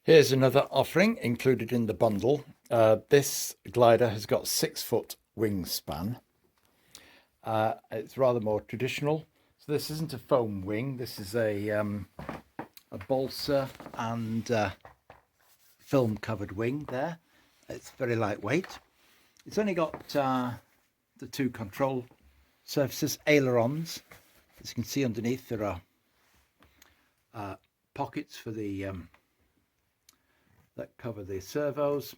Here's another offering included in the bundle. This glider has got 6-foot wingspan. It's rather more traditional. So this isn't a foam wing. This is a balsa and film covered wing there. It's very lightweight. It's only got the two control surfaces, ailerons. As you can see underneath, there are pockets for the that cover the servos.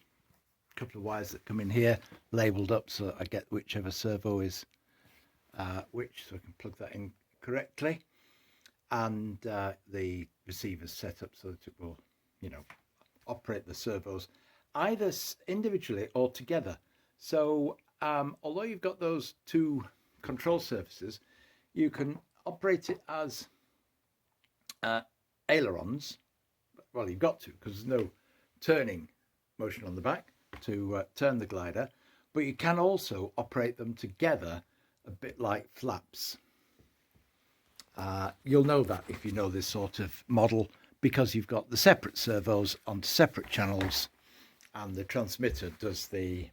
A couple of wires that come in here, labelled up so I get whichever servo is which, so I can plug that in correctly. And the receiver's set up so that it will, operate the servos either individually or together. So although you've got those two control surfaces, you can operate it as ailerons. Well, you've got to, because there's no turning motion on the back to turn the glider, but you can also operate them together a bit like flaps. You'll know that if you know this sort of model, because you've got the separate servos on separate channels and the transmitter does the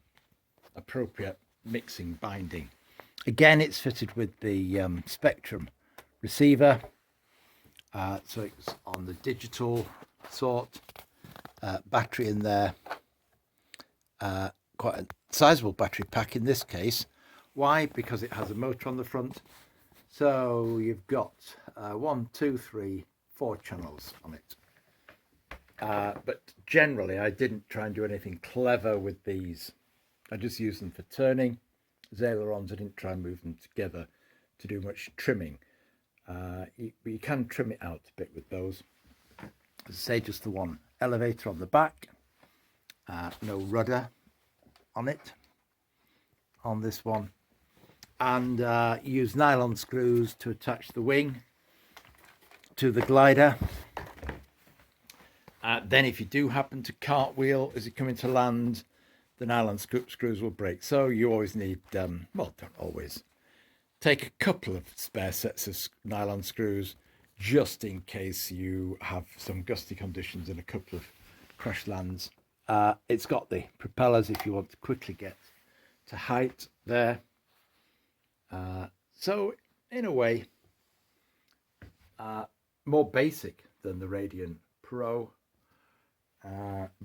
appropriate mixing binding. Again, it's fitted with the Spektrum receiver, so it's on the digital sort. Battery in there, quite a sizable battery pack in this case. Why? Because it has a motor on the front. So you've got 1, 2, 3, 4 channels on it. But generally, I didn't try and do anything clever with these. I just used them for turning. As ailerons, I didn't try and move them together to do much trimming. You can trim it out a bit with those. As I say, just the one elevator on the back, no rudder on it on this one, and use nylon screws to attach the wing to the glider. Then if you do happen to cartwheel as you come into land, the nylon screws will break. So you always need, well, don't always, take a couple of spare sets of nylon screws just in case you have some gusty conditions and a couple of crash lands. It's got the propellers if you want to quickly get to height there. So in a way, more basic than the Radian Pro,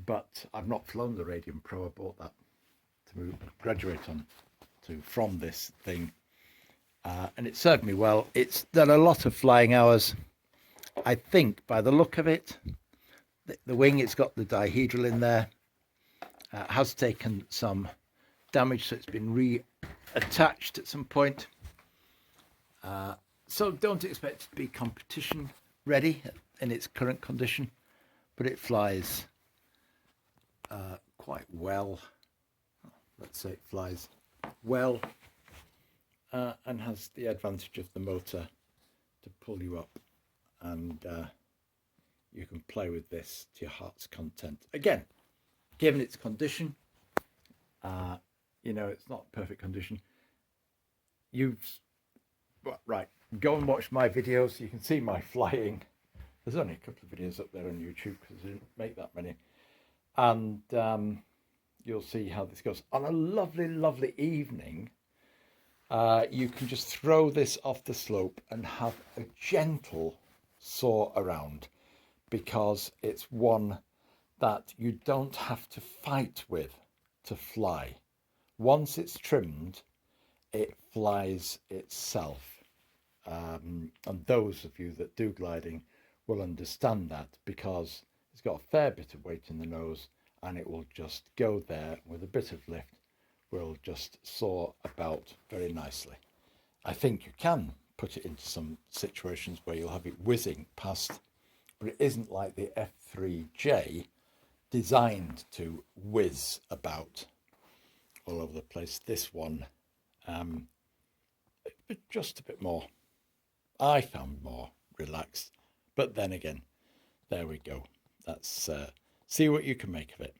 but I've not flown the Radian Pro. I bought that to graduate on to from this thing. And it served me well. It's done a lot of flying hours. I think by the look of it, the wing, it's got the dihedral in there, has taken some damage, so it's been reattached at some point. So don't expect it to be competition ready in its current condition, but it flies quite well. Let's say it flies well. And has the advantage of the motor to pull you up, and you can play with this to your heart's content. Again, given its condition, it's not perfect condition. Right, go and watch my videos. You can see my flying. There's only a couple of videos up there on YouTube because I didn't make that many, and you'll see how this goes. On a lovely, lovely evening, you can just throw this off the slope and have a gentle soar around, because it's one that you don't have to fight with to fly. Once it's trimmed, it flies itself. And those of you that do gliding will understand that, because it's got a fair bit of weight in the nose and it will just go there with a bit of lift. Will just soar about very nicely. I think you can put it into some situations where you'll have it whizzing past, but it isn't like the F3J designed to whiz about all over the place. This one, just a bit more, I found more relaxed, but then again, there we go. That's see what you can make of it.